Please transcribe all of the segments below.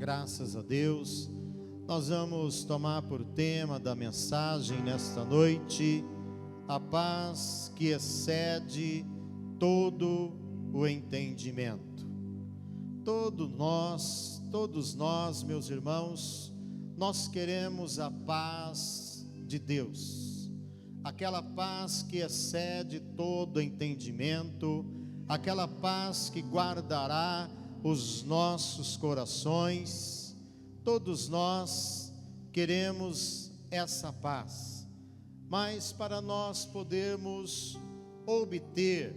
Graças a Deus. Nós vamos tomar por tema da mensagem nesta noite a paz que excede todo o entendimento. Todos nós, meus irmãos, nós queremos a paz de Deus, aquela paz que excede todo entendimento, aquela paz que guardará os nossos corações. Todos nós queremos essa paz, mas para nós podermos obter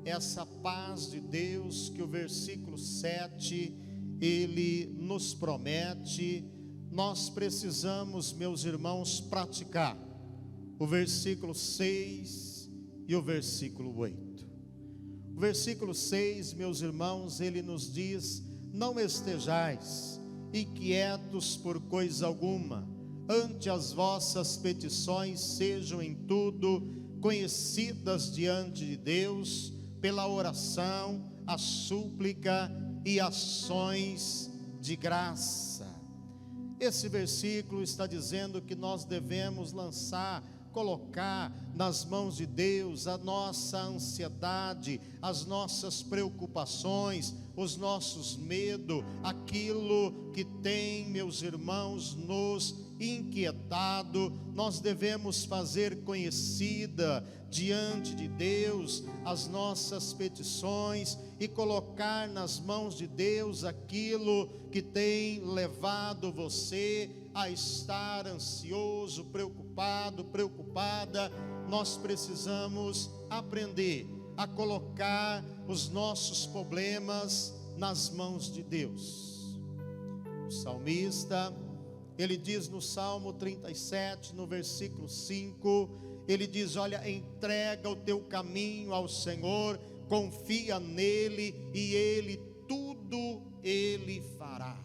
essa paz de Deus que o versículo 7 ele nos promete, nós precisamos, meus irmãos, praticar o versículo 6 e o versículo 8. O versículo 6, meus irmãos, ele nos diz: não estejais inquietos por coisa alguma, ante as vossas petições sejam em tudo conhecidas diante de Deus, pela oração, a súplica e ações de graça. Esse versículo está dizendo que nós devemos colocar nas mãos de Deus a nossa ansiedade, as nossas preocupações, os nossos medos, aquilo que tem, meus irmãos, nos inquietado. Nós devemos fazer conhecida diante de Deus as nossas petições e colocar nas mãos de Deus aquilo que tem levado você a estar ansioso, preocupada. Nós precisamos aprender a colocar os nossos problemas nas mãos de Deus. O salmista, ele diz no Salmo 37, no versículo 5, ele diz: olha, entrega o teu caminho ao Senhor, confia nele e tudo ele fará.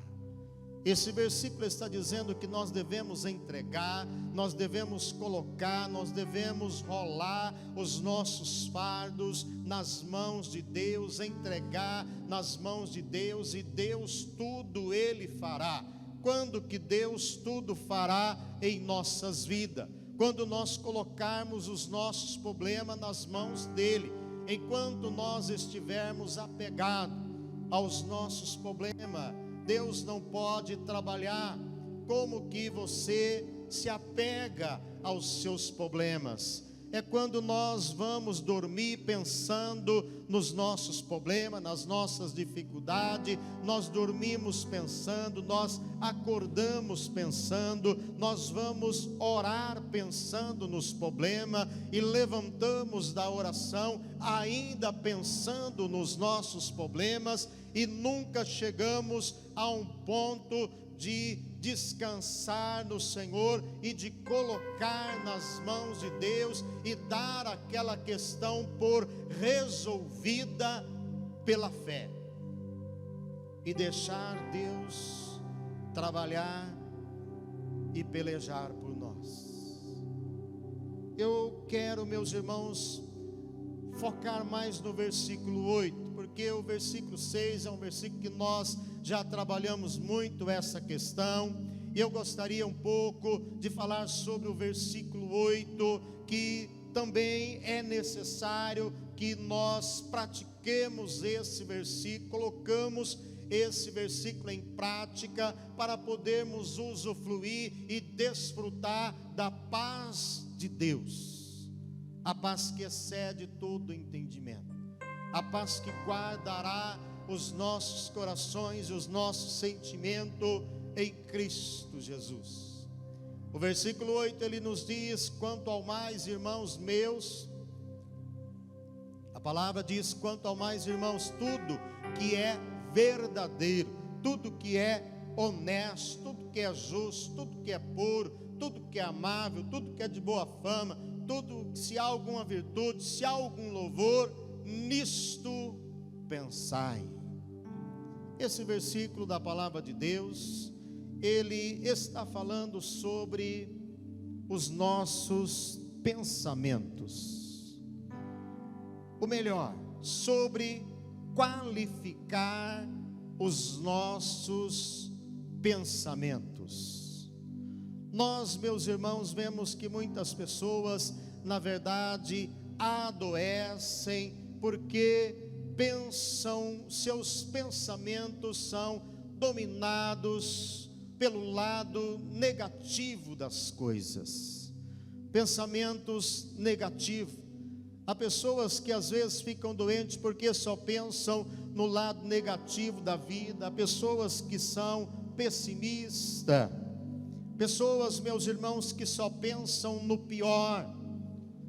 Esse versículo está dizendo que nós devemos entregar, nós devemos colocar, nós devemos rolar os nossos fardos nas mãos de Deus, entregar nas mãos de Deus, e Deus tudo ele fará. Quando que Deus tudo fará em nossas vidas? Quando nós colocarmos os nossos problemas nas mãos dele. Enquanto nós estivermos apegados aos nossos problemas, Deus não pode trabalhar. Como que você se apega aos seus problemas? É quando nós vamos dormir pensando nos nossos problemas, nas nossas dificuldades. Nós dormimos pensando, nós acordamos pensando, nós vamos orar pensando nos problemas e levantamos da oração ainda pensando nos nossos problemas, e nunca chegamos a um ponto de descansar no Senhor e de colocar nas mãos de Deus e dar aquela questão por resolvida pela fé e deixar Deus trabalhar e pelejar por nós. Eu quero, meus irmãos, focar mais no versículo 8, porque o versículo 6 é um versículo que nós já trabalhamos muito essa questão, e eu gostaria um pouco de falar sobre o versículo 8, que também é necessário que nós pratiquemos esse versículo, colocamos esse versículo em prática para podermos usufruir e desfrutar da paz de Deus, a paz que excede todo entendimento, a paz que guardará os nossos corações e os nossos sentimentos em Cristo Jesus. O versículo 8 ele nos diz: quanto ao mais, irmãos meus, a palavra diz: quanto ao mais, irmãos, tudo que é verdadeiro, tudo que é honesto, tudo que é justo, tudo que é puro, tudo que é amável, tudo que é de boa fama, tudo, se há alguma virtude, se há algum louvor, nisto pensai. Esse versículo da palavra de Deus, ele está falando sobre os nossos pensamentos, ou melhor, sobre qualificar os nossos pensamentos. Nós, meus irmãos, vemos que muitas pessoas, na verdade, adoecem porque seus pensamentos são dominados pelo lado negativo das coisas. Pensamentos negativos. Há pessoas que às vezes ficam doentes porque só pensam no lado negativo da vida. Há pessoas que são pessimistas. Pessoas, meus irmãos, que só pensam no pior.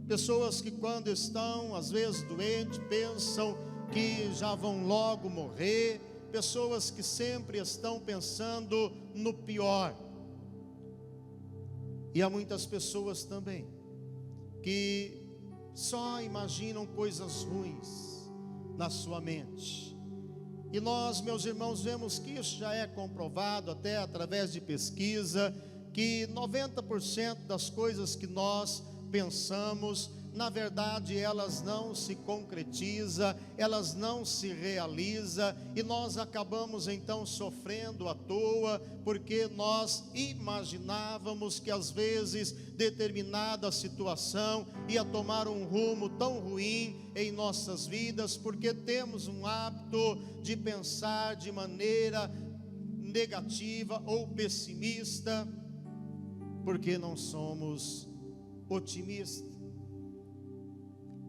Pessoas que quando estão às vezes doentes pensam que já vão logo morrer. Pessoas que sempre estão pensando no pior. E há muitas pessoas também que só imaginam coisas ruins na sua mente. E nós, meus irmãos, vemos que isso já é comprovado até através de pesquisa, que 90% das coisas que nós pensamos, na verdade elas não se concretizam, elas não se realizam, e nós acabamos então sofrendo à toa, porque nós imaginávamos que às vezes determinada situação ia tomar um rumo tão ruim em nossas vidas, porque temos um hábito de pensar de maneira negativa ou pessimista, porque não somos otimistas.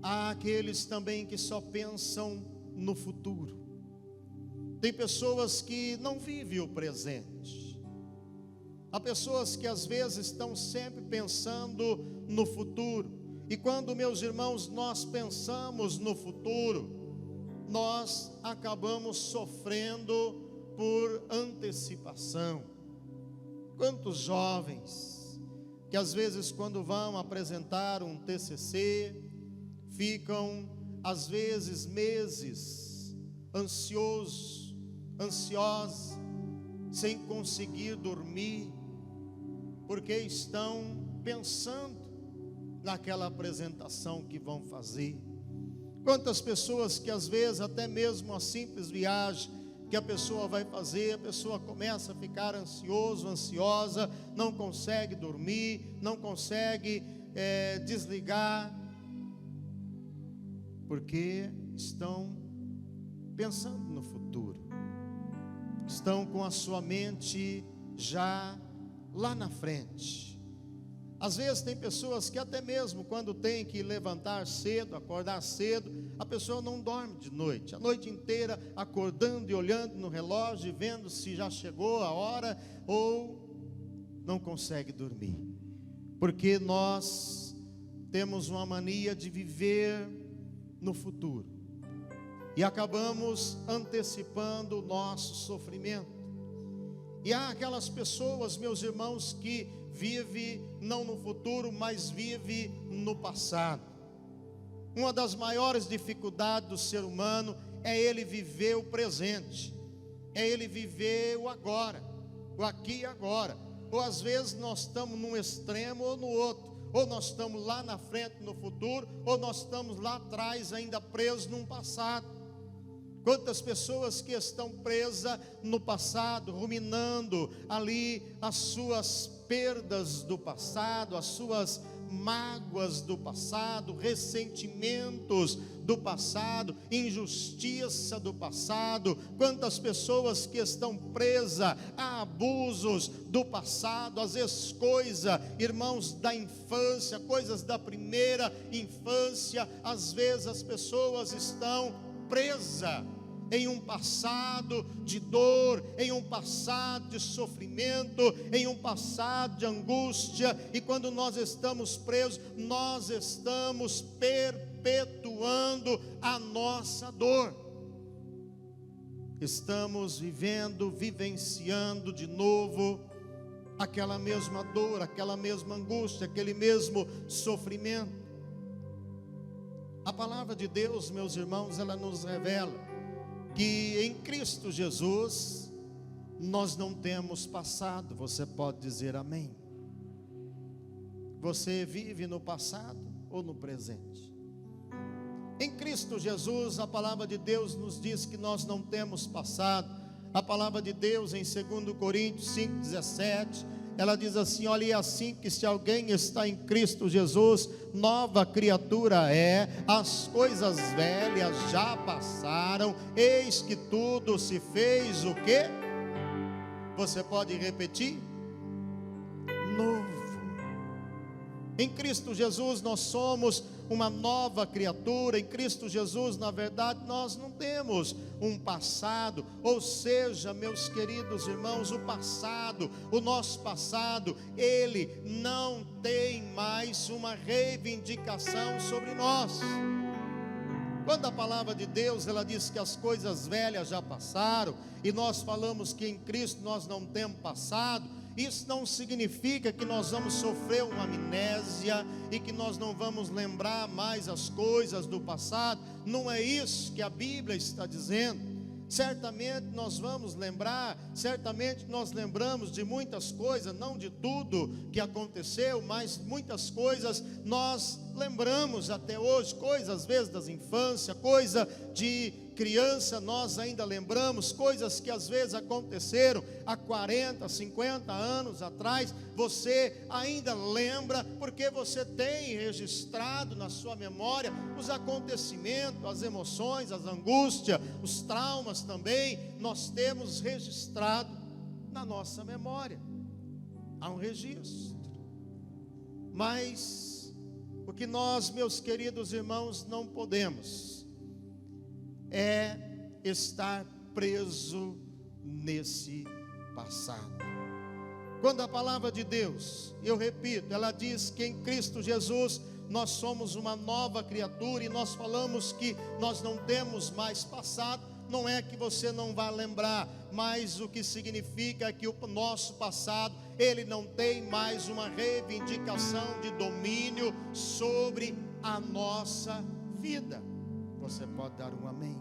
Há aqueles também que só pensam no futuro. Tem pessoas que não vivem o presente. Há pessoas que às vezes estão sempre pensando no futuro. E quando, meus irmãos, nós pensamos no futuro, nós acabamos sofrendo por antecipação. Quantos jovens que às vezes quando vão apresentar um TCC, ficam às vezes meses ansiosos, sem conseguir dormir, porque estão pensando naquela apresentação que vão fazer. Quantas pessoas que às vezes até mesmo a simples viagem que a pessoa vai fazer, a pessoa começa a ficar ansiosa, não consegue dormir, não consegue desligar, porque estão pensando no futuro, estão com a sua mente já lá na frente. Às vezes tem pessoas que até mesmo quando tem que levantar cedo, acordar cedo, a pessoa não dorme de noite, a noite inteira acordando e olhando no relógio e vendo se já chegou a hora, ou não consegue dormir, porque nós temos uma mania de viver no futuro e acabamos antecipando o nosso sofrimento. E há aquelas pessoas, meus irmãos, que vivem não no futuro, mas vivem no passado. Uma das maiores dificuldades do ser humano é ele viver o presente, é ele viver o agora, o aqui e agora. Ou às vezes nós estamos num extremo ou no outro. Ou nós estamos lá na frente no futuro, ou nós estamos lá atrás ainda presos num passado. Quantas pessoas que estão presas no passado, ruminando ali as suas perdas do passado, as suas mágoas do passado, ressentimentos do passado, injustiça do passado. Quantas pessoas que estão presas a abusos do passado, às vezes coisas, irmãos, da infância, coisas da primeira infância. Às vezes as pessoas estão presas em um passado de dor, em um passado de sofrimento, em um passado de angústia, e quando nós estamos presos, nós estamos perpetuando a nossa dor. Estamos vivenciando de novo aquela mesma dor, aquela mesma angústia, aquele mesmo sofrimento. A palavra de Deus, meus irmãos, ela nos revela que em Cristo Jesus nós não temos passado. Você pode dizer amém? Você vive no passado ou no presente? Em Cristo Jesus, a palavra de Deus nos diz que nós não temos passado. A palavra de Deus em 2 Coríntios 5,17, ela diz assim: olha, e assim que se alguém está em Cristo Jesus, nova criatura é, as coisas velhas já passaram, eis que tudo se fez o quê? Você pode repetir? Novo. Em Cristo Jesus nós somos uma nova criatura. Em Cristo Jesus, na verdade, nós não temos um passado. Ou seja, meus queridos irmãos, o nosso passado, ele não tem mais uma reivindicação sobre nós. Quando a palavra de Deus, ela diz que as coisas velhas já passaram, e nós falamos que em Cristo nós não temos passado, isso não significa que nós vamos sofrer uma amnésia e que nós não vamos lembrar mais as coisas do passado. Não é isso que a Bíblia está dizendo. Certamente nós vamos lembrar, certamente nós lembramos de muitas coisas, não de tudo que aconteceu, mas muitas coisas nós lembramos até hoje, coisas às vezes das infâncias, coisa de criança nós ainda lembramos, coisas que às vezes aconteceram há 40, 50 anos atrás, você ainda lembra, porque você tem registrado na sua memória os acontecimentos, as emoções, as angústias, os traumas também, nós temos registrado na nossa memória, há um registro. Mas o que nós, meus queridos irmãos, não podemos é estar preso nesse passado. Quando a palavra de Deus, eu repito, ela diz que em Cristo Jesus nós somos uma nova criatura, e nós falamos que nós não temos mais passado, não é que você não vai lembrar, mas o que significa é que o nosso passado, ele não tem mais uma reivindicação de domínio sobre a nossa vida. Você pode dar um amém?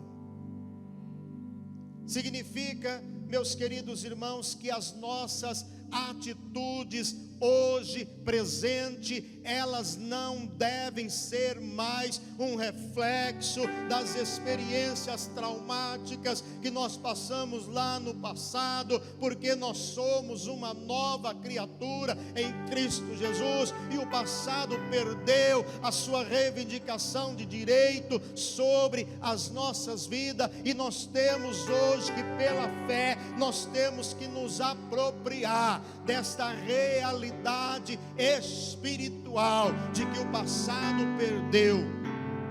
Significa, meus queridos irmãos, que as nossas atitudes hoje, presente, elas não devem ser mais um reflexo das experiências traumáticas que nós passamos lá no passado, porque nós somos uma nova criatura em Cristo Jesus, e o passado perdeu a sua reivindicação de direito sobre as nossas vidas, e nós temos hoje que pela fé, nós temos que nos apropriar desta realidade espiritual, de que o passado perdeu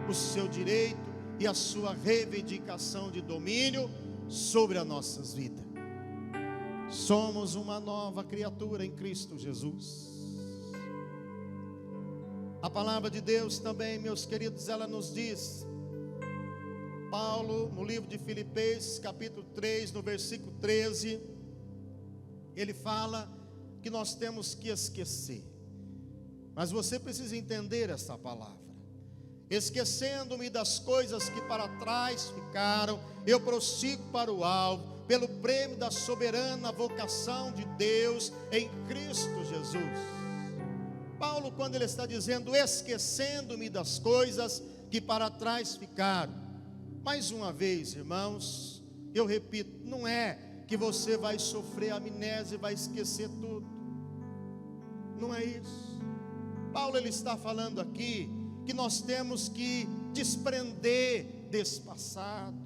o seu direito e a sua reivindicação de domínio sobre as nossas vidas. Somos uma nova criatura em Cristo Jesus. A palavra de Deus também, meus queridos, ela nos diz, Paulo, no livro de Filipenses, capítulo 3, no versículo 13, ele fala que nós temos que esquecer. Mas você precisa entender essa palavra. Esquecendo-me das coisas que para trás ficaram, eu prossigo para o alvo, pelo prêmio da soberana vocação de Deus em Cristo Jesus. Paulo, quando ele está dizendo esquecendo-me das coisas que para trás ficaram, mais uma vez, irmãos, eu repito, não é que você vai sofrer amnésia e vai esquecer tudo. Não é isso. Paulo, ele está falando aqui que nós temos que desprender desse passado.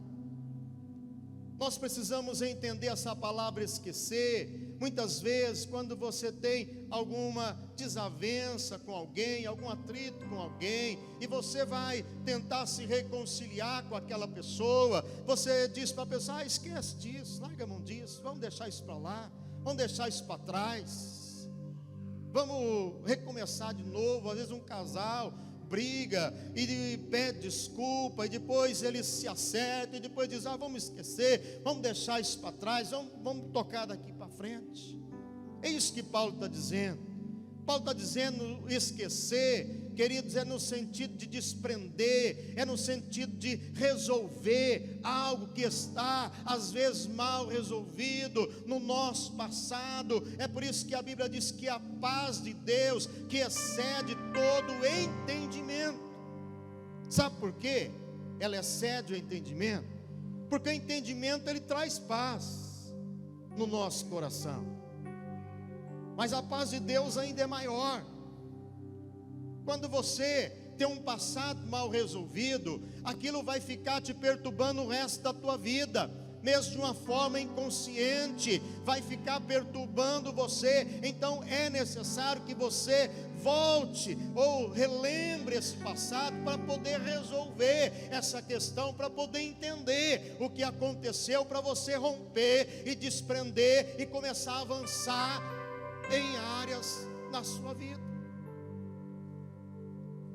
Nós precisamos entender essa palavra esquecer. Muitas vezes, quando você tem alguma desavença com alguém, algum atrito com alguém, e você vai tentar se reconciliar com aquela pessoa, você diz para a pessoa, esquece disso, larga a mão disso, vamos deixar isso para lá, vamos deixar isso para trás, vamos recomeçar de novo. Às vezes um casal briga e pede desculpa, e depois eles se acertam, e depois diz, vamos esquecer, vamos deixar isso para trás, vamos tocar daqui para frente. É isso que Paulo está dizendo. Paulo está dizendo esquecer, queridos, é no sentido de desprender, é no sentido de resolver algo que está às vezes mal resolvido no nosso passado. É por isso que a Bíblia diz que a paz de Deus, que excede todo entendimento. Sabe por quê? Ela excede o entendimento, porque o entendimento ele traz paz. no nosso coração. Mas a paz de Deus ainda é maior. Quando você tem um passado mal resolvido, aquilo vai ficar te perturbando o resto da tua vida, mesmo de uma forma inconsciente, vai ficar perturbando você. Então é necessário que você volte ou relembre esse passado para poder resolver essa questão, para poder entender o que aconteceu, para você romper e desprender e começar a avançar em áreas na sua vida.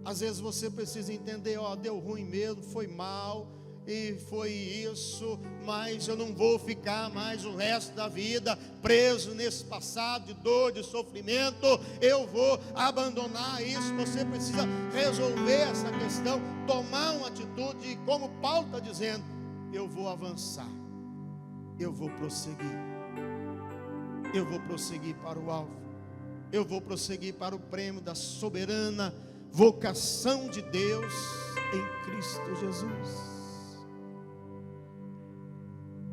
Às vezes você precisa entender, deu ruim mesmo, foi mal, e foi isso, mas eu não vou ficar mais o resto da vida preso nesse passado de dor, de sofrimento. Eu vou abandonar isso. Você precisa resolver essa questão, tomar uma atitude, e como Paulo está dizendo, eu vou avançar, eu vou prosseguir para o alvo, eu vou prosseguir para o prêmio da soberana vocação de Deus em Cristo Jesus.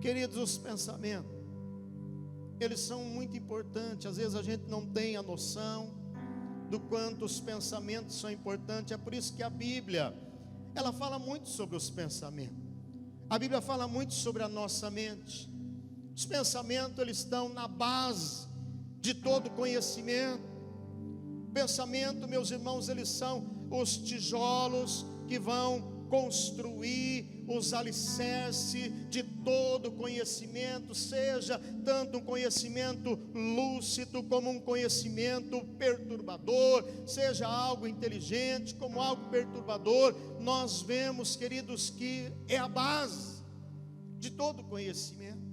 Queridos, os pensamentos, eles são muito importantes. Às vezes a gente não tem a noção do quanto os pensamentos são importantes. É por isso que a Bíblia, ela fala muito sobre os pensamentos. A Bíblia fala muito sobre a nossa mente. Os pensamentos, eles estão na base de todo conhecimento. Pensamento, meus irmãos, eles são os tijolos que vão construir os alicerces de todo conhecimento, seja tanto um conhecimento lúcido como um conhecimento perturbador, seja algo inteligente como algo perturbador. Nós vemos, queridos, que é a base de todo conhecimento.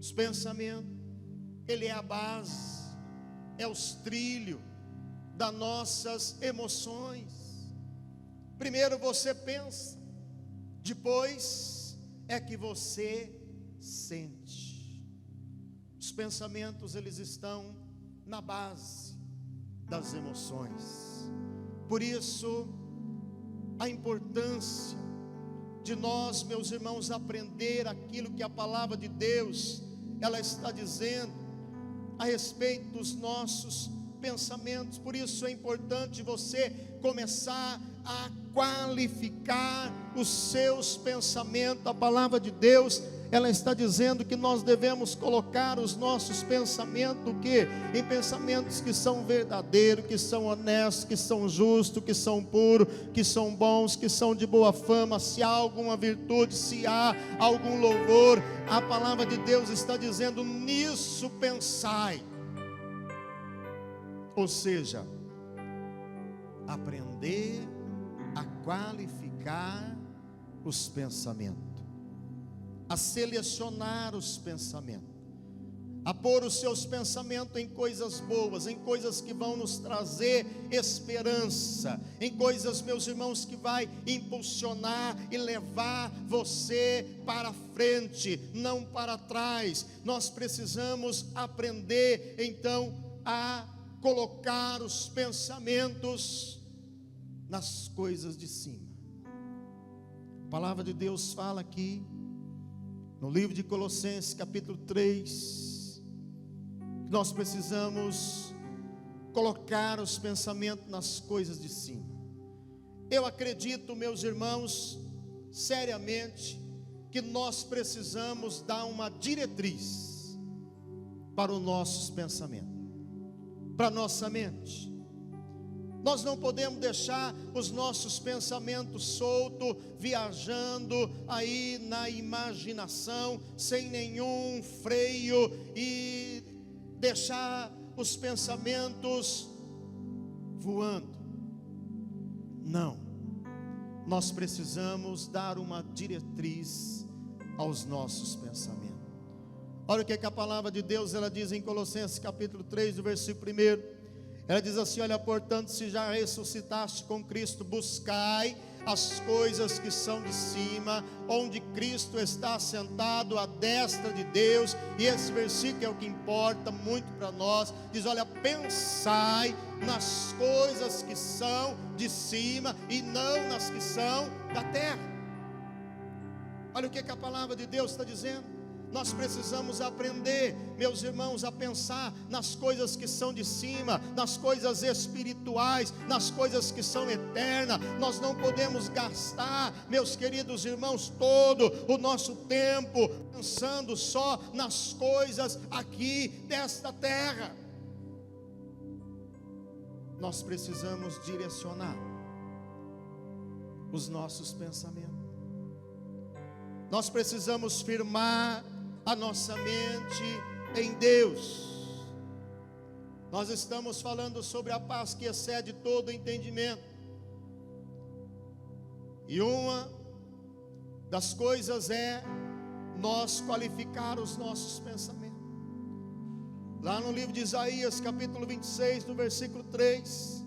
Os pensamentos, ele é a base, é os trilhos das nossas emoções. Primeiro você pensa, depois é que você sente. Os pensamentos, eles estão na base das emoções. Por isso, a importância de nós, meus irmãos, aprender aquilo que a palavra de Deus, ela está dizendo a respeito dos nossos pensamentos. Por isso é importante você começar a qualificar os seus pensamentos. A palavra de Deus, ela está dizendo que nós devemos colocar os nossos pensamentos em pensamentos que são verdadeiros, que são honestos, que são justos, que são puros, que são bons, que são de boa fama. Se há alguma virtude, se há algum louvor, a palavra de Deus está dizendo: nisso pensai. Ou seja, aprender a qualificar os pensamentos, a selecionar os pensamentos, a pôr os seus pensamentos em coisas boas, em coisas que vão nos trazer esperança, em coisas, meus irmãos, que vai impulsionar e levar você para frente, não para trás. Nós precisamos aprender então a colocar os pensamentos nas coisas de cima. A palavra de Deus fala aqui no livro de Colossenses capítulo 3, que nós precisamos colocar os pensamentos nas coisas de cima. Eu acredito, meus irmãos, seriamente, que nós precisamos dar uma diretriz para os nossos pensamentos, para a nossa mente. Nós não podemos deixar os nossos pensamentos soltos, viajando aí na imaginação, sem nenhum freio, e deixar os pensamentos voando. Não, nós precisamos dar uma diretriz aos nossos pensamentos. Olha o que a palavra de Deus, ela diz em Colossenses capítulo 3, do versículo 1. Ela diz assim: olha, portanto, se já ressuscitaste com Cristo, buscai as coisas que são de cima, onde Cristo está sentado à destra de Deus. E esse versículo é o que importa muito para nós. Diz: olha, pensai nas coisas que são de cima e não nas que são da terra. Olha o que a palavra de Deus está dizendo. Nós precisamos aprender, meus irmãos, a pensar nas coisas que são de cima, nas coisas espirituais, nas coisas que são eternas. Nós não podemos gastar, meus queridos irmãos, todo o nosso tempo pensando só nas coisas aqui desta terra. Nós precisamos direcionar os nossos pensamentos. Nós precisamos firmar a nossa mente em Deus. Nós estamos falando sobre a paz que excede todo entendimento. E uma das coisas é nós qualificar os nossos pensamentos. Lá no livro de Isaías, capítulo 26, no versículo 3,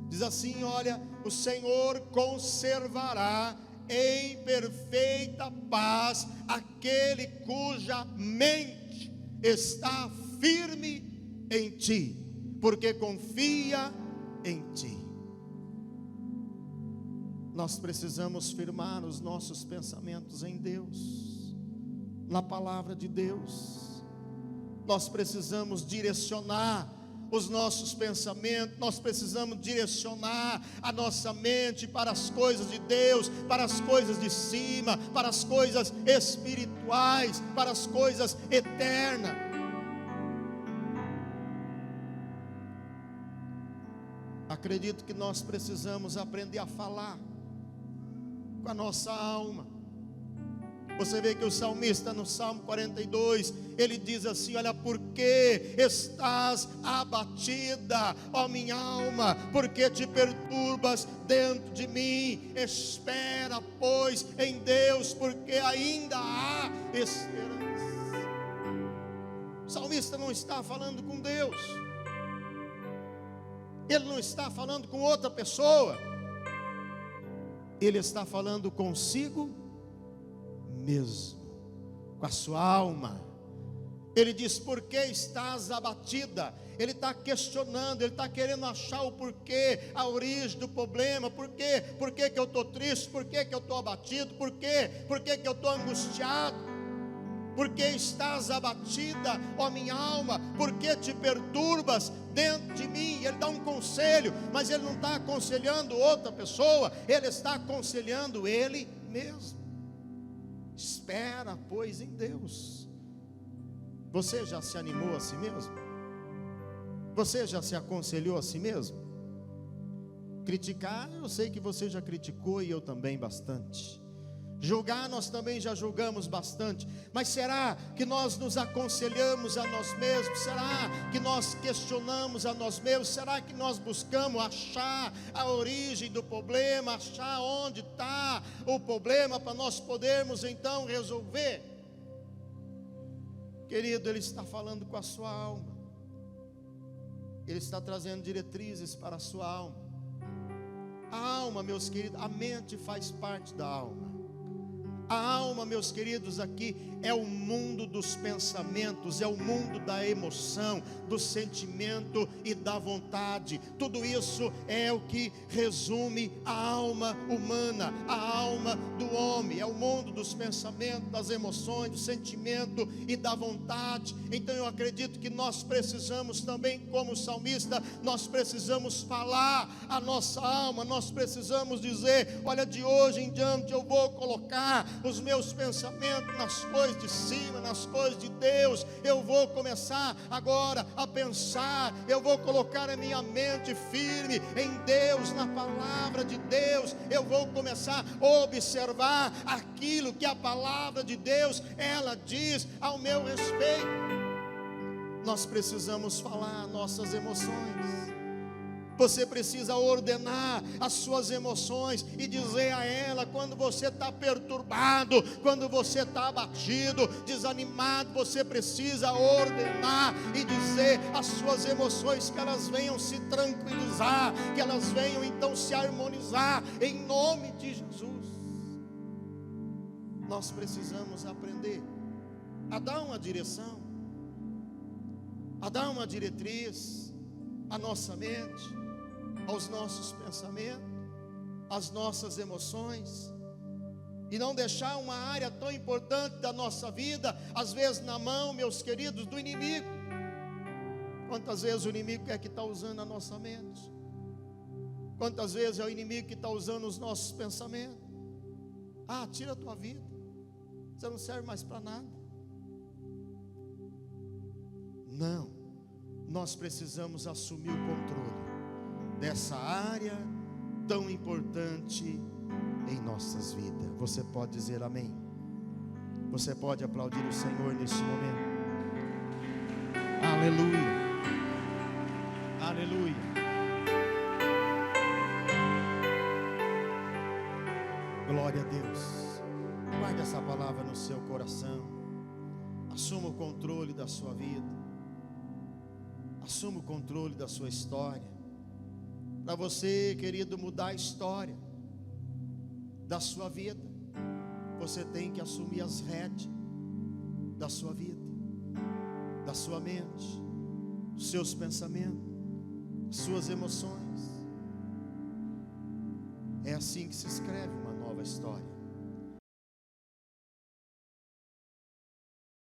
diz assim: olha, o Senhor conservará em perfeita paz aquele cuja mente está firme em ti, porque confia em ti. Nós precisamos firmar os nossos pensamentos em Deus, na palavra de Deus. Nós precisamos direcionar os nossos pensamentos, nós precisamos direcionar a nossa mente para as coisas de Deus, para as coisas de cima, para as coisas espirituais, para as coisas eternas. Acredito que nós precisamos aprender a falar com a nossa alma. Você vê que o salmista no Salmo 42, ele diz assim: olha, por que estás abatida, ó minha alma? Por que te perturbas dentro de mim? Espera, pois, em Deus, porque ainda há esperança. O salmista não está falando com Deus, ele não está falando com outra pessoa, ele está falando consigo mesmo, com a sua alma. Ele diz: por que estás abatida? Ele está questionando, ele está querendo achar o porquê, a origem do problema. Por que que eu estou triste? Por que que eu estou abatido? Por que que eu estou angustiado? Por que estás abatida, ó minha alma? Por que te perturbas dentro de mim? Ele dá um conselho, mas ele não está aconselhando outra pessoa, ele está aconselhando ele mesmo. Espera, pois, em Deus. Você já se animou a si mesmo? Você já se aconselhou a si mesmo? Criticar, eu sei que você já criticou e eu também bastante. Julgar, nós também já julgamos bastante. Mas será que nós nos aconselhamos a nós mesmos? Será que nós questionamos a nós mesmos? Será que nós buscamos achar a origem do problema, achar onde está o problema, para nós podermos então resolver? Querido, ele está falando com a sua alma. Ele está trazendo diretrizes para a sua alma. A alma, meus queridos, a mente faz parte da alma. A alma, meus queridos, aqui é o mundo dos pensamentos, é o mundo da emoção, do sentimento e da vontade. Tudo isso é o que resume a alma humana, a alma do homem. É o mundo dos pensamentos, das emoções, do sentimento e da vontade. Então eu acredito que nós precisamos também, como salmista, nós precisamos falar a nossa alma. Nós precisamos dizer: olha, de hoje em diante eu vou colocar os meus pensamentos nas coisas de cima, nas coisas de Deus. Eu vou começar agora a pensar, eu vou colocar a minha mente firme em Deus, na palavra de Deus. Eu vou começar a observar aquilo que a palavra de Deus, ela diz ao meu respeito. Nós precisamos falar nossas emoções. Você precisa ordenar as suas emoções e dizer a ela, quando você está perturbado, quando você está abatido, desanimado, você precisa ordenar e dizer às suas emoções que elas venham se tranquilizar, que elas venham então se harmonizar, em nome de Jesus. Nós precisamos aprender a dar uma direção, a dar uma diretriz à nossa mente, aos nossos pensamentos, às nossas emoções. e não deixar uma área tão importante da nossa vida, às vezes na mão, meus queridos, do inimigo. Quantas vezes o inimigo é que está usando a nossa mente? Quantas vezes é o inimigo que está usando os nossos pensamentos? Ah, tira a tua vida, você não serve mais para nada. Não, nós precisamos assumir o controle dessa área tão importante em nossas vidas. Você pode dizer amém? Você pode aplaudir o Senhor neste momento? Aleluia, aleluia. Glória a Deus. Guarde essa palavra no seu coração. Assuma o controle da sua vida. Assuma o controle da sua história. Para você, querido, mudar a história da sua vida, você tem que assumir as rédeas da sua vida, da sua mente, dos seus pensamentos, suas emoções. É assim que se escreve uma nova história.